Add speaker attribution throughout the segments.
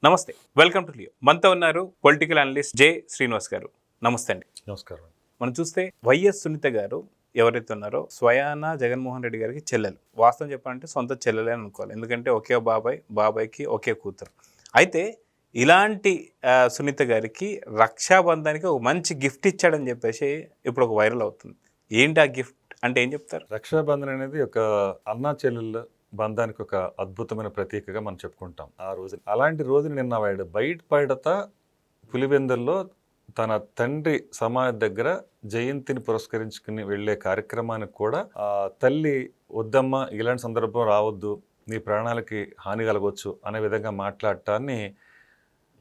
Speaker 1: నమస్తే. Welcome to Leo. మనతో ఉన్నారు పొలిటికల్ అనలిస్ట్ జె. శ్రీనివాస్ గారు. నమస్తే అండి.
Speaker 2: నమస్కారం.
Speaker 1: మనం చూస్తే వైఎస్ సునీత గారు ఎవరైతే ఉన్నారో స్వయాన జగన్మోహన్ రెడ్డి గారికి చెల్లెలు. వాస్తవం చెప్పాలంటే సొంత చెల్లెలే అని అనుకోవాలి. ఎందుకంటే ఒకే బాబాయ్కి ఒకే కూతురు. అయితే ఇలాంటి సునీత గారికి రక్షాబంధానికి ఒక మంచి గిఫ్ట్ ఇచ్చాడని చెప్పేసి ఇప్పుడు ఒక వైరల్ అవుతుంది. ఏంటి ఆ గిఫ్ట్ అంటే ఏం చెప్తారు?
Speaker 2: రక్షాబంధన్ అనేది ఒక అన్నా చెల్లెళ్ళ బంధానికి ఒక అద్భుతమైన ప్రతీకగా మనం చెప్పుకుంటాం ఆ రోజు. అలాంటి రోజుని నిన్న వాడు బయటపడతా పులివెందుల్లో తన తండ్రి సమాధి దగ్గర జయంతిని పురస్కరించుకుని వెళ్లే కార్యక్రమానికి కూడా ఆ తల్లి వద్దమ్మా, ఇలాంటి సందర్భం రావద్దు, నీ ప్రాణాలకి హాని కలగవచ్చు అనే విధంగా మాట్లాడటాన్ని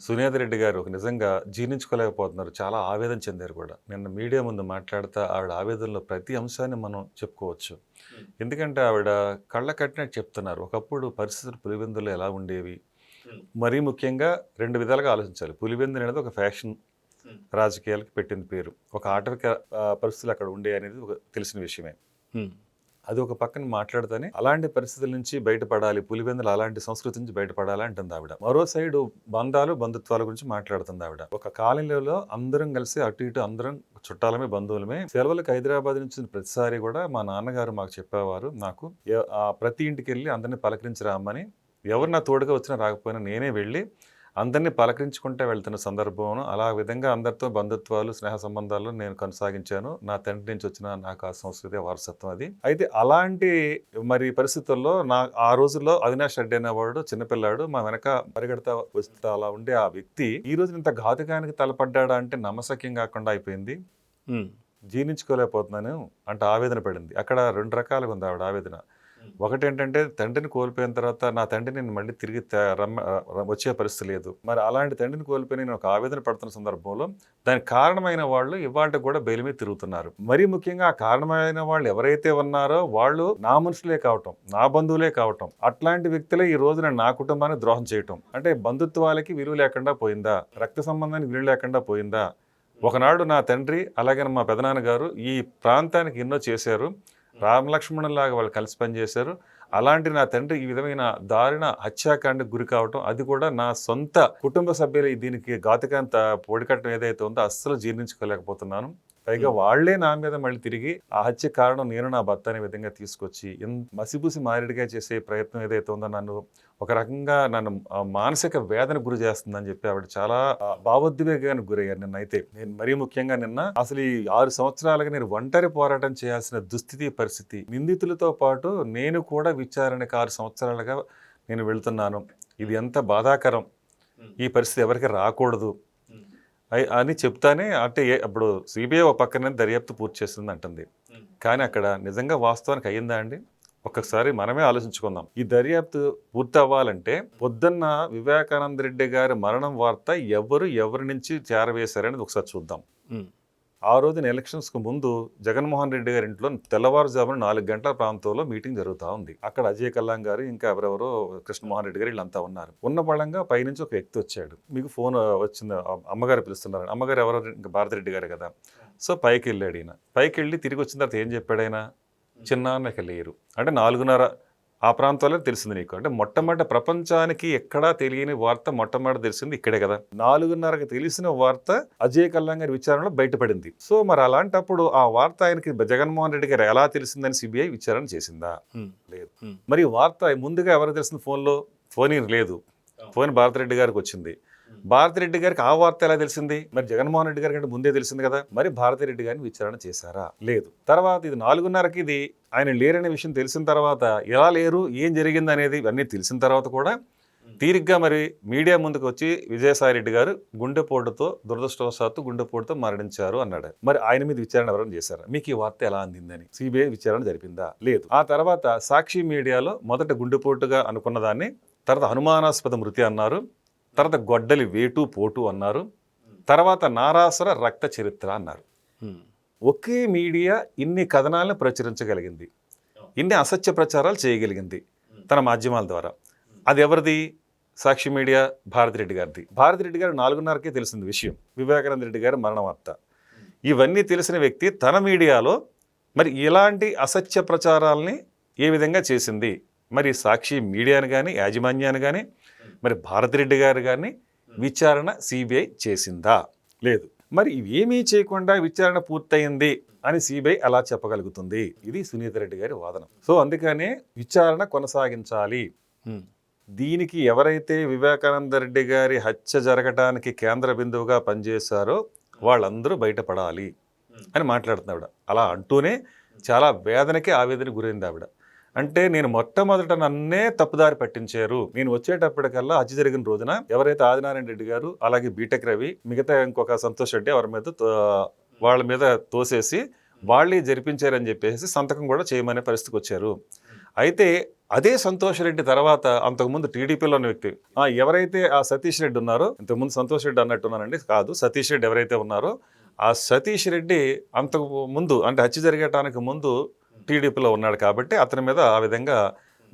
Speaker 2: సునీత రెడ్డి గారు నిజంగా జీర్ణించుకోలేకపోతున్నారు. చాలా ఆవేదన చెందారు కూడా. నిన్న మీడియా ముందు మాట్లాడుతూ ఆవిడ ఆవేదనలో ప్రతి అంశాన్ని మనం చెప్పుకోవచ్చు. ఎందుకంటే ఆవిడ కళ్ళ కట్టినట్టు చెప్తున్నారు. ఒకప్పుడు పరిస్థితులు పులివెందులు ఎలా ఉండేవి, మరీ ముఖ్యంగా రెండు విధాలుగా ఆలోచించాలి. పులివెందులు అనేది ఒక ఫ్యాషన్ రాజకీయాలకు పెట్టిన పేరు. ఒక ఆటవిక పరిస్థితులు అక్కడ ఉండే అనేది ఒక తెలిసిన విషయమే. అది ఒక పక్కన మాట్లాడుతూనే అలాంటి పరిస్థితుల నుంచి బయటపడాలి, పులివెందులు అలాంటి సంస్కృతి నుంచి బయటపడాలి అంటుంది ఆవిడ. మరో సైడు బంధుత్వాల గురించి మాట్లాడుతుంది ఆవిడ. ఒక కాలనీలో అందరం కలిసి అటు ఇటు అందరం చుట్టాలమే బంధువులమే. సెలవులకు హైదరాబాద్ నుంచి ప్రతిసారి కూడా మా నాన్నగారు మాకు చెప్పేవారు, నాకు ప్రతి ఇంటికి వెళ్ళి అందరినీ పలకరించి రామ్మని. ఎవరు నా తోడుగా వచ్చినా రాకపోయినా నేనే వెళ్ళి అందరినీ పలకరించుకుంటే వెళ్తున్న సందర్భం. అలా విధంగా అందరితో బంధుత్వాలు, స్నేహ సంబంధాలు నేను కొనసాగించాను. నా తండ్రి నుంచి వచ్చిన నాకు ఆ సంస్కృతి వారసత్వం అది. అయితే అలాంటి మరి పరిస్థితుల్లో ఆ రోజుల్లో అవినాష్ రెడ్డి అనేవాడు చిన్నపిల్లాడు మా వెనక పరిగెడతా వస్తూ అలా ఉండే ఆ వ్యక్తి ఈ రోజు ఇంత ఘాతుకానికి తలపడ్డా అంటే నమ్మశక్యం కాకుండా అయిపోయింది. జీర్ణించుకోలేకపోతున్నాను అంటే ఆవేదన పడింది. అక్కడ రెండు రకాలుగా ఉంది ఆవిడ ఆవేదన. ఒకటేంటంటే తండ్రిని కోల్పోయిన తర్వాత నా తండ్రిని నేను మళ్ళీ తిరిగి వచ్చే పరిస్థితి లేదు. మరి అలాంటి తండ్రిని కోల్పోయి నేను ఒక ఆవేదన పడుతున్న సందర్భంలో దానికి కారణమైన వాళ్ళు ఇవాళ కూడా బెయిల్ మీద తిరుగుతున్నారు. మరీ ముఖ్యంగా ఆ కారణమైన వాళ్ళు ఎవరైతే ఉన్నారో వాళ్ళు నా మనుషులే కావటం, నా బంధువులే కావటం. అట్లాంటి వ్యక్తులే ఈ రోజున నా కుటుంబాన్ని ద్రోహం చేయటం. అంటే బంధుత్వాలకి విలువ లేకుండా పోయిందా, రక్త సంబంధానికి విలువ లేకుండా పోయిందా? ఒకనాడు నా తండ్రి అలాగే మా పెదనాన్నగారు ఈ ప్రాంతానికి ఎన్నో చేశారు. రామలక్ష్మణులాగా వాళ్ళు కలిసి పనిచేశారు. అలాంటి నా తండ్రి ఈ విధమైన దారుణ హత్యాకాండకు గురి కావటం, అది కూడా నా సొంత కుటుంబ సభ్యులు దీనికి ఘాతుకాంత పొడికట్టడం ఏదైతే ఉందో అస్సలు జీర్ణించుకోలేకపోతున్నాను. పైగా వాళ్లే నా మీద మళ్ళీ తిరిగి ఆ హత్య కారణం నేను నా భర్త అనే విధంగా తీసుకొచ్చి మసిబూసి మారేడుగా చేసే ప్రయత్నం ఏదైతే ఉందో నన్ను ఒక రకంగా నన్ను మానసిక వేదన గురి చేస్తుందని చెప్పి ఆవిడ చాలా భావోద్వేగానికి గురయ్యారు. నిన్నైతే నేను మరీ ముఖ్యంగా నిన్న అసలు ఈ 6 సంవత్సరాలుగా నేను ఒంటరి పోరాటం చేయాల్సిన దుస్థితి పరిస్థితి, నిందితులతో పాటు నేను కూడా విచారణకు 6 సంవత్సరాలుగా నేను వెళ్తున్నాను. ఇది ఎంత బాధాకరం, ఈ పరిస్థితి ఎవరికి రాకూడదు అని చెప్తానే అంటే అప్పుడు సిబిఐ ఒక పక్కనే దర్యాప్తు పూర్తి చేస్తుంది అంటుంది. కానీ అక్కడ నిజంగా వాస్తవానికి అయ్యిందా అండి? ఒక్కసారి మనమే ఆలోచించుకుందాం. ఈ దర్యాప్తు పూర్తి అవ్వాలంటే పొద్దున్న వివేకానంద రెడ్డి గారి మరణం వార్త ఎవరి నుంచి చేరవేశారనేది ఒకసారి చూద్దాం. ఆ రోజున ఎలక్షన్స్కు ముందు జగన్మోహన్ రెడ్డి గారి ఇంట్లో తెల్లవారుజామున 4 గంటల ప్రాంతంలో మీటింగ్ జరుగుతూ ఉంది. అక్కడ అజయ్ కల్లాం గారు ఇంకా ఎవరెవరో కృష్ణమోహన్ రెడ్డి గారు వీళ్ళంతా ఉన్నారు. ఉన్న బలంగా పైనుంచి ఒక వ్యక్తి వచ్చాడు. మీకు ఫోన్ వచ్చింది, అమ్మగారు పిలుస్తున్నారు. అమ్మగారు ఎవరో ఇంకా భారతిరెడ్డి గారు కదా. సో పైకి వెళ్ళాడు ఈయన. పైకి వెళ్ళి తిరిగి వచ్చిన తర్వాత ఏం చెప్పాడు ఆయన? చిన్నాన్నకి లేరు అంటే 4:30 ఆ ప్రాంతాల్లో తెలిసింది నీకు. అంటే మొట్టమొదటి ప్రపంచానికి ఎక్కడా తెలియని వార్త మొట్టమొదటి తెలిసింది ఇక్కడే కదా. 4:30కి తెలిసిన వార్త అజయ్ కల్లాం గారి విచారణలో బయటపడింది. సో మరి అలాంటప్పుడు ఆ వార్త ఆయనకి జగన్మోహన్ రెడ్డి గారు ఎలా తెలిసిందని సిబిఐ విచారణ చేసిందా? లేదు. మరి వార్త ముందుగా ఎవరు తెలిసింది? ఫోన్ లేదు. ఫోన్ భారతిరెడ్డి గారికి వచ్చింది. భారతిరెడ్డి గారికి ఆ వార్త ఎలా తెలిసింది? మరి జగన్మోహన్ రెడ్డి గారి కంటే ముందే తెలిసింది కదా. మరి భారతిరెడ్డి గారిని విచారణ చేశారా? లేదు. తర్వాత ఇది 4:30కి ఇది ఆయన లేరనే విషయం తెలిసిన తర్వాత ఎలా లేరు, ఏం జరిగింది అనేది ఇవన్నీ తెలిసిన తర్వాత కూడా తీరిగ్గా మరి మీడియా ముందుకు వచ్చి విజయసాయి రెడ్డి గారు గుండెపోటుతో దురదృష్టవశాత్తు గుండెపోటుతో మరణించారు అన్నాడు. మరి ఆయన మీద విచారణ ఎవరైనా చేశారా? మీకు ఈ వార్త ఎలా అందిందని సిబిఐ విచారణ జరిపిందా? లేదు. ఆ తర్వాత సాక్షి మీడియాలో మొదట గుండెపోటుగా అనుకున్న దాన్ని తర్వాత అనుమానాస్పద మృతి అన్నారు. తర్వాత గొడ్డలి వేటు పోటు అన్నారు. తర్వాత నారాసుర రక్త చరిత్ర అన్నారు. ఒకే మీడియా ఇన్ని కథనాలను ప్రచురించగలిగింది, ఇన్ని అసత్య ప్రచారాలు చేయగలిగింది తన మాధ్యమాల ద్వారా. అది ఎవరిది? సాక్షి మీడియా భారతిరెడ్డి గారిది. భారతిరెడ్డి గారు 4:30కే తెలిసింది విషయం, వివేకానంద రెడ్డి గారి మరణ వార్త. ఇవన్నీ తెలిసిన వ్యక్తి తన మీడియాలో మరి ఇలాంటి అసత్య ప్రచారాలని ఏ విధంగా చేసింది? మరి సాక్షి మీడియాని కానీ యాజమాన్యాన్ని కానీ మరి భారతిరెడ్డి గారు గారిని విచారణ సిబిఐ చేసిందా? లేదు. మరి ఇవేమీ చేయకుండా విచారణ పూర్తయింది అని సిబిఐ ఎలా చెప్పగలుగుతుంది? ఇది సునీత రెడ్డి గారి వాదన. సో అందుకనే విచారణ కొనసాగించాలి. దీనికి ఎవరైతే వివేకానంద రెడ్డి గారి హత్య జరగటానికి కేంద్ర బిందువుగా పనిచేశారో వాళ్ళందరూ బయటపడాలి అని మాట్లాడుతుంది ఆవిడ. అలా అంటూనే చాలా వేదనకి ఆవేదన గురైంది ఆవిడ. అంటే నేను మొట్టమొదట నన్నే తప్పుదారి పట్టించారు, నేను వచ్చేటప్పటికల్లా హత్య జరిగిన రోజున ఎవరైతే ఆదినారాయణ రెడ్డి గారు అలాగే బీటెక్ రవి మిగతా ఇంకొక సంతోష్ రెడ్డి వాళ్ళ మీద తోసేసి వాళ్ళే జరిపించారని చెప్పేసి సంతకం కూడా చేయమనే పరిస్థితికి వచ్చారు. అయితే అదే సంతోష్ రెడ్డి తర్వాత అంతకుముందు టీడీపీలో ఉన్న వ్యక్తి ఎవరైతే ఆ సతీష్ రెడ్డి ఉన్నారో, ఇంతకుముందు సంతోష్ రెడ్డి అన్నట్టున్నానండి, కాదు సతీష్ రెడ్డి ఎవరైతే ఉన్నారో ఆ సతీష్ రెడ్డి అంతకు ముందు అంటే హత్య జరగటానికి ముందు టీడీపీలో ఉన్నాడు కాబట్టి అతని మీద ఆ విధంగా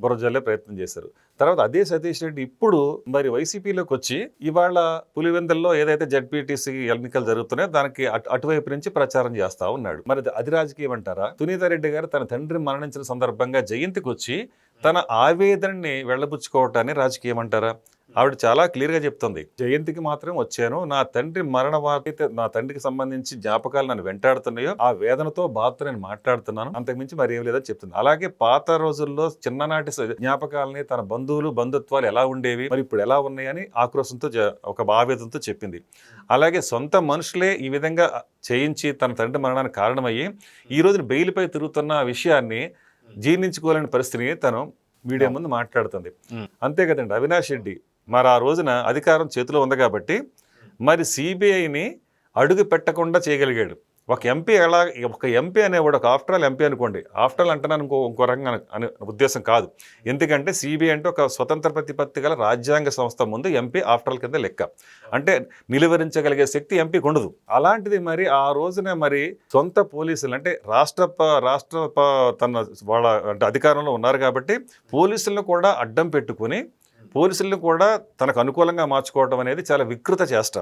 Speaker 2: బురజల్లే ప్రయత్నం చేశారు. తర్వాత అదే సతీష్ రెడ్డి ఇప్పుడు మరి వైసీపీలోకి వచ్చి ఇవాళ పులివెందుల్లో ఏదైతే జడ్పీటీసీ ఎన్నికలు జరుగుతున్నాయో దానికి అటువైపు నుంచి ప్రచారం చేస్తా ఉన్నాడు. మరి అది రాజకీయం అంటారా? సునీత రెడ్డి గారు తన తండ్రి మరణించిన సందర్భంగా జయంతికి వచ్చి తన ఆవేదనని వెళ్ళబుచ్చుకోవటాన్ని రాజకీయం అంటారా? ఆవిడ చాలా క్లియర్గా చెప్తుంది, జయంతికి మాత్రం వచ్చాను, నా తండ్రి మరణ వార్త నా తండ్రికి సంబంధించి జ్ఞాపకాలు నన్ను వెంటాడుతున్నాయో ఆ వేదనతో బాధతో నేను మాట్లాడుతున్నాను, అంతకుమించి మరి ఏం లేదని చెప్తుంది. అలాగే పాత రోజుల్లో చిన్ననాటి జ్ఞాపకాలని తన బంధుత్వాలు ఎలా ఉండేవి మరి ఇప్పుడు ఎలా ఉన్నాయని ఆక్రోశంతో ఒక ఆవేదనతో చెప్పింది. అలాగే సొంత మనుషులే ఈ విధంగా చేయించి తన తండ్రి మరణానికి కారణమయ్యి ఈ రోజున బెయిల్పై తిరుగుతున్న విషయాన్ని జీర్ణించుకోలేని పరిస్థితిని తను మీడియా ముందు మాట్లాడుతుంది. అంతే కదండి, అవినాష్ రెడ్డి మరి ఆ రోజున అధికారం చేతిలో ఉంది కాబట్టి మరి సిబిఐని అడుగు పెట్టకుండా చేయగలిగాడు. ఒక ఎంపీ అనేవాడు ఒక ఆఫ్టర్ ఆల్ ఎంపీ అనుకోండి, ఆఫ్టర్ ఆల్ అంటున్నాను ఇంకో రకంగా అనే ఉద్దేశం కాదు. ఎందుకంటే సిబిఐ అంటే ఒక స్వతంత్ర ప్రతిపత్తి గల రాజ్యాంగ సంస్థ ముందు ఎంపీ ఆఫ్టర్ ఆల్ కింద లెక్క. అంటే నిలువరించగలిగే శక్తి ఎంపీకి ఉండదు. అలాంటిది మరి ఆ రోజున మరి సొంత పోలీసులు అంటే తన వాళ్ళ అంటే అధికారంలో ఉన్నారు కాబట్టి పోలీసులను కూడా అడ్డం పెట్టుకుని పోలీసులను కూడా తనకు అనుకూలంగా మార్చుకోవడం అనేది చాలా వికృత చేష్ట.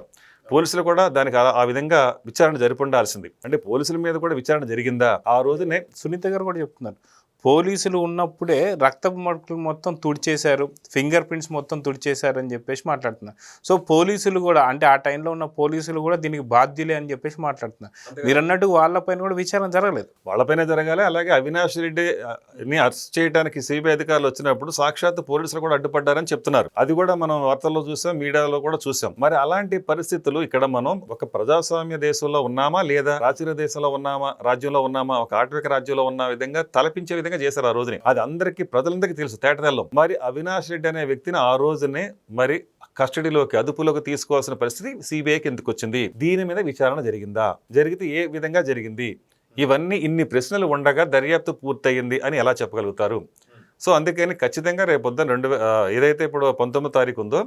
Speaker 2: పోలీసులు కూడా దానికి ఆ విధంగా విచారణ జరిపి ఉండాల్సింది. అంటే పోలీసుల మీద కూడా విచారణ జరిగిందా? ఆ రోజునే
Speaker 1: సునీత గారు కూడా చెప్తున్నారు, పోలీసులు ఉన్నప్పుడే రక్తపు మడుకులు మొత్తం తుడిచేశారు, ఫింగర్ ప్రింట్స్ మొత్తం తుడిచేశారు అని చెప్పేసి మాట్లాడుతున్నారు. సో పోలీసులు కూడా అంటే ఆ టైంలో ఉన్న పోలీసులు కూడా దీనికి బాధ్యులే అని చెప్పేసి మాట్లాడుతున్నారు. మీరు అన్నట్టు వాళ్ళపైన కూడా విచారణ జరగలేదు,
Speaker 2: వాళ్ళపైన జరగాలి. అలాగే అవినాష్ రెడ్డిని అరెస్ట్ చేయడానికి సిబిఐ అధికారులు వచ్చినప్పుడు సాక్షాత్ పోలీసులు కూడా అడ్డుపడ్డారని చెప్తున్నారు. అది కూడా మనం వార్తల్లో చూసాం, మీడియాలో కూడా చూసాం. మరి అలాంటి పరిస్థితులు ఇక్కడ మనం ఒక ప్రజాస్వామ్య దేశంలో ఉన్నామా లేదా ప్రాచీన దేశంలో ఉన్నామా, రాజ్యంలో ఉన్నామా, ఒక ఆటవిక రాజ్యంలో ఉన్న విధంగా తలపించే విధంగా చేశారు ఆ రోజుని. అది అందరికీ ప్రజలందరికీ తెలుసు తేటతెల్లం. మరి అవినాష్ రెడ్డి అనే వ్యక్తిని ఆ రోజునే మరి కస్టడీలోకి అదుపులోకి తీసుకోవాల్సిన పరిస్థితి సిబిఐకి ఎందుకు వచ్చింది? దీని మీద విచారణ జరిగిందా? జరిగితే ఏ విధంగా జరిగింది? ఇవన్నీ ఇన్ని ప్రశ్నలు ఉండగా దర్యాప్తు పూర్తయింది అని ఎలా చెప్పగలుగుతారు? సో అందుకని ఖచ్చితంగా రేపొద్దున ఏదైతే ఇప్పుడు 19వ తారీఖు ఉందో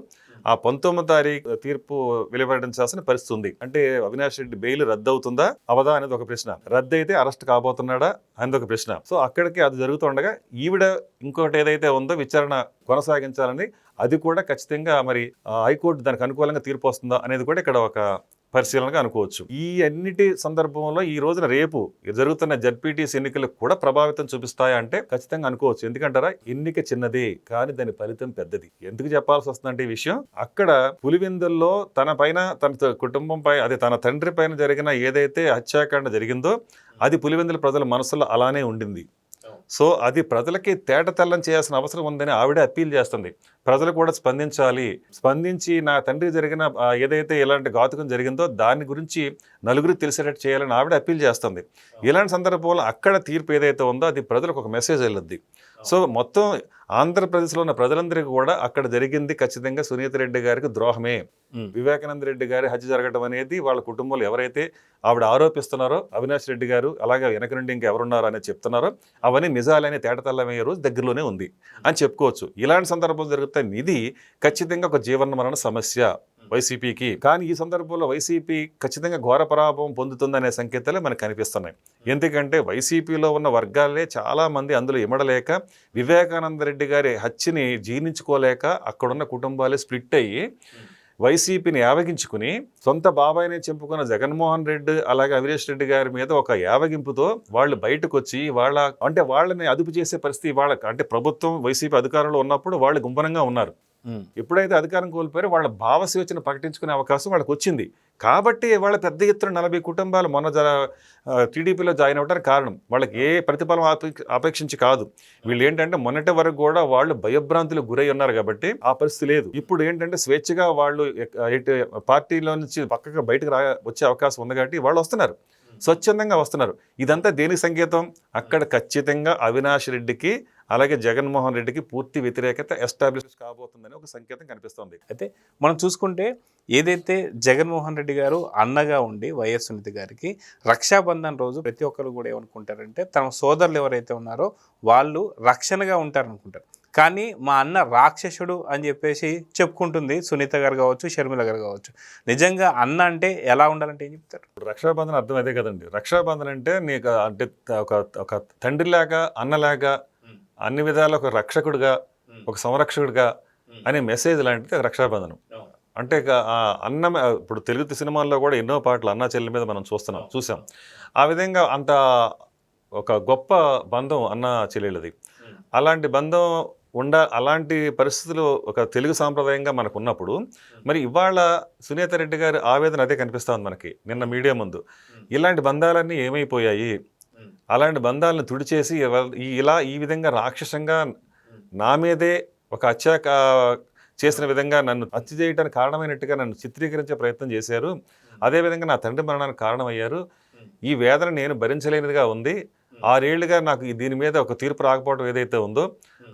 Speaker 2: ఆ 19వ తారీఖు తీర్పు వెలువడించాల్సిన పరిస్థితి ఉంది. అంటే అవినాష్ రెడ్డి బెయిల్ రద్దు అవుతుందా అవదా అనేది ఒక ప్రశ్న, రద్దు అయితే అరెస్ట్ కాబోతున్నాడా అనేది ఒక ప్రశ్న. సో అక్కడికి అది జరుగుతుండగా ఈవిడ ఇంకోటి ఏదైతే ఉందో విచారణ కొనసాగించాలని అది కూడా ఖచ్చితంగా మరి హైకోర్టు దానికి అనుకూలంగా తీర్పు వస్తుందా అనేది కూడా ఇక్కడ ఒక పరిశీలనగా అనుకోవచ్చు. ఈ అన్నిటి సందర్భంలో ఈ రోజున రేపు జరుగుతున్న జడ్పీటీసీ ఎన్నికలకు కూడా ప్రభావితం చూపిస్తాయా అంటే ఖచ్చితంగా అనుకోవచ్చు. ఎందుకంటారా, ఎన్నిక చిన్నది కానీ దాని ఫలితం పెద్దది. ఎందుకు చెప్పాల్సి వస్తుందంటే ఈ విషయం, అక్కడ పులివెందుల్లో తన కుటుంబంపై అదే తన తండ్రి పైన జరిగిన ఏదైతే హత్యాకాండ జరిగిందో అది పులివెందుల ప్రజల మనసులో అలానే ఉండింది. సో అది ప్రజలకి తేటతెల్లం చేయాల్సిన అవసరం ఉందని ఆవిడే అప్పీల్ చేస్తుంది. ప్రజలు కూడా స్పందించి నా తండ్రి జరిగిన ఏదైతే ఇలాంటి ఘాతుకం జరిగిందో దాని గురించి నలుగురికి తెలిసేటట్టు చేయాలని ఆవిడ అప్పీల్ చేస్తుంది. ఇలాంటి సందర్భంలో అక్కడ తీర్పు ఏదైతే ఉందో అది ప్రజలకు ఒక మెసేజ్ వెళ్ళొద్ది. సో మొత్తం ఆంధ్రప్రదేశ్లో ఉన్న ప్రజలందరికీ కూడా అక్కడ జరిగింది ఖచ్చితంగా సునీత రెడ్డి గారికి ద్రోహమే. వివేకానంద రెడ్డి గారి హత్య జరగడం అనేది వాళ్ళ కుటుంబంలో ఎవరైతే ఆవిడ ఆరోపిస్తున్నారో అవినాష్ రెడ్డి గారు అలాగే వెనక నుండి ఇంకెవరున్నారో అనేది చెప్తున్నారో అవన్నీ నిజాలనే తేటతెల్లమయ్యే రోజు దగ్గరలోనే ఉంది అని చెప్పుకోవచ్చు. ఇలాంటి సందర్భాలు జరుగుతాయి. ఇది ఖచ్చితంగా ఒక జీవన మరణ సమస్య వైసీపీకి. కానీ ఈ సందర్భంలో వైసీపీ ఖచ్చితంగా ఘోర పరాభవం పొందుతుందనే సంకేతాలే మనకు కనిపిస్తున్నాయి. ఎందుకంటే వైసీపీలో ఉన్న వర్గాలే చాలా మంది అందులో ఇమడలేక వివేకానంద రెడ్డి గారి హత్యని జీర్ణించుకోలేక అక్కడున్న కుటుంబాలే స్ప్లిట్ అయ్యి వైసీపీని యావగించుకుని సొంత బాబాయిని చెప్పుకున్న జగన్మోహన్ రెడ్డి అలాగే అవినాష్ రెడ్డి గారి మీద ఒక యావగింపుతో వాళ్ళు బయటకు వచ్చి వాళ్ళని అదుపు చేసే పరిస్థితి అంటే ప్రభుత్వం వైసీపీ అధికారంలో ఉన్నప్పుడు వాళ్ళు గుంపనంగా ఉన్నారు. ఎప్పుడైతే అధికారం కోల్పోయారో వాళ్ళ భావస్వేచ్ఛను ప్రకటించుకునే అవకాశం వాళ్ళకి వచ్చింది. కాబట్టి వాళ్ళ పెద్ద ఎత్తున 40 కుటుంబాలు మొన్న టీడీపీలో జాయిన్ అవ్వడానికి కారణం. వాళ్ళకి ఏ ప్రతిఫలం అపేక్షించి కాదు. వీళ్ళు ఏంటంటే మొన్నటి వరకు కూడా వాళ్ళు భయభ్రాంతులకు గురై ఉన్నారు కాబట్టి ఆ పరిస్థితి లేదు. ఇప్పుడు ఏంటంటే స్వేచ్ఛగా వాళ్ళు పార్టీలో నుంచి పక్కగా బయటకు వచ్చే అవకాశం ఉంది కాబట్టి వాళ్ళు వస్తున్నారు, స్వచ్ఛందంగా వస్తున్నారు. ఇదంతా దేనికి సంకేతం? అక్కడ ఖచ్చితంగా అవినాష్ రెడ్డికి అలాగే జగన్మోహన్ రెడ్డికి పూర్తి వ్యతిరేకత ఎస్టాబ్లిష్ కాబోతుందని ఒక సంకేతం కనిపిస్తోంది.
Speaker 1: అయితే మనం చూసుకుంటే ఏదైతే జగన్మోహన్ రెడ్డి గారు అన్నగా ఉండి వైఎస్ సునీత గారికి రక్షాబంధన్ రోజు ప్రతి ఒక్కరు కూడా ఏమనుకుంటారంటే తమ సోదరులు ఎవరైతే ఉన్నారో వాళ్ళు రక్షణగా ఉంటారనుకుంటారు. కానీ మా అన్న రాక్షసుడు అని చెప్పేసి చెప్పుకుంటుంది సునీత గారు కావచ్చు, షర్మిల గారు కావచ్చు. నిజంగా అన్న అంటే ఎలా ఉండాలంటే ఏం చెప్తారు?
Speaker 2: రక్షాబంధన్ అర్థం అదే కదండి. రక్షాబంధన్ అంటే నీకు అంటే ఒక తండ్రిలాగా, అన్నలాగా, అన్ని విధాల ఒక రక్షకుడిగా, ఒక సంరక్షకుడిగా అనే మెసేజ్ లాంటిది రక్షాబంధనం. అంటే అన్న ఇప్పుడు తెలుగు సినిమాల్లో కూడా ఎన్నో పాటలు అన్నా చెల్లి మీద మనం చూసాం. ఆ విధంగా అంత ఒక గొప్ప బంధం అన్న చెల్లెళ్ళది. అలాంటి బంధం అలాంటి పరిస్థితులు ఒక తెలుగు సాంప్రదాయంగా మనకు ఉన్నప్పుడు మరి ఇవాళ సునీత రెడ్డి గారి ఆవేదన అదే కనిపిస్తూ ఉంది మనకి నిన్న మీడియా ముందు. ఇలాంటి బంధాలన్నీ ఏమైపోయాయి? అలాంటి బంధాలను తుడిచేసి ఈ విధంగా రాక్షసంగా నా మీదే ఒక హత్య చేసిన విధంగా నన్ను హత్య చేయడానికి కారణమైనట్టుగా నన్ను చిత్రీకరించే ప్రయత్నం చేశారు. అదేవిధంగా నా తండ్రి మరణానికి కారణమయ్యారు. ఈ వేదన నేను భరించలేనిదిగా ఉంది. 6 ఏళ్లుగా నాకు దీని మీద ఒక తీర్పు రాకపోవడం ఏదైతే ఉందో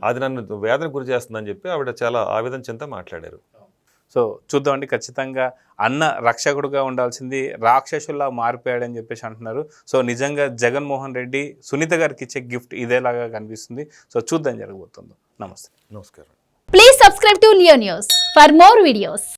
Speaker 2: అది నన్ను వేదన గురి చేస్తుందని చెప్పి ఆవిడ చాలా ఆవేదన చెంత మాట్లాడారు.
Speaker 1: సో చూద్దామండి, ఖచ్చితంగా అన్న రక్షకుడుగా ఉండాల్సింది రాక్షసుల్లా మారిపోయాడని చెప్పేసి అంటున్నారు. సో నిజంగా జగన్మోహన్ రెడ్డి సునీత గారికి ఇచ్చే గిఫ్ట్ ఇదేలాగా కనిపిస్తుంది. సో చూద్దాం జరగబోతుందో. నమస్తే.
Speaker 2: నమస్కారం.
Speaker 3: Please subscribe to Leo News for more videos.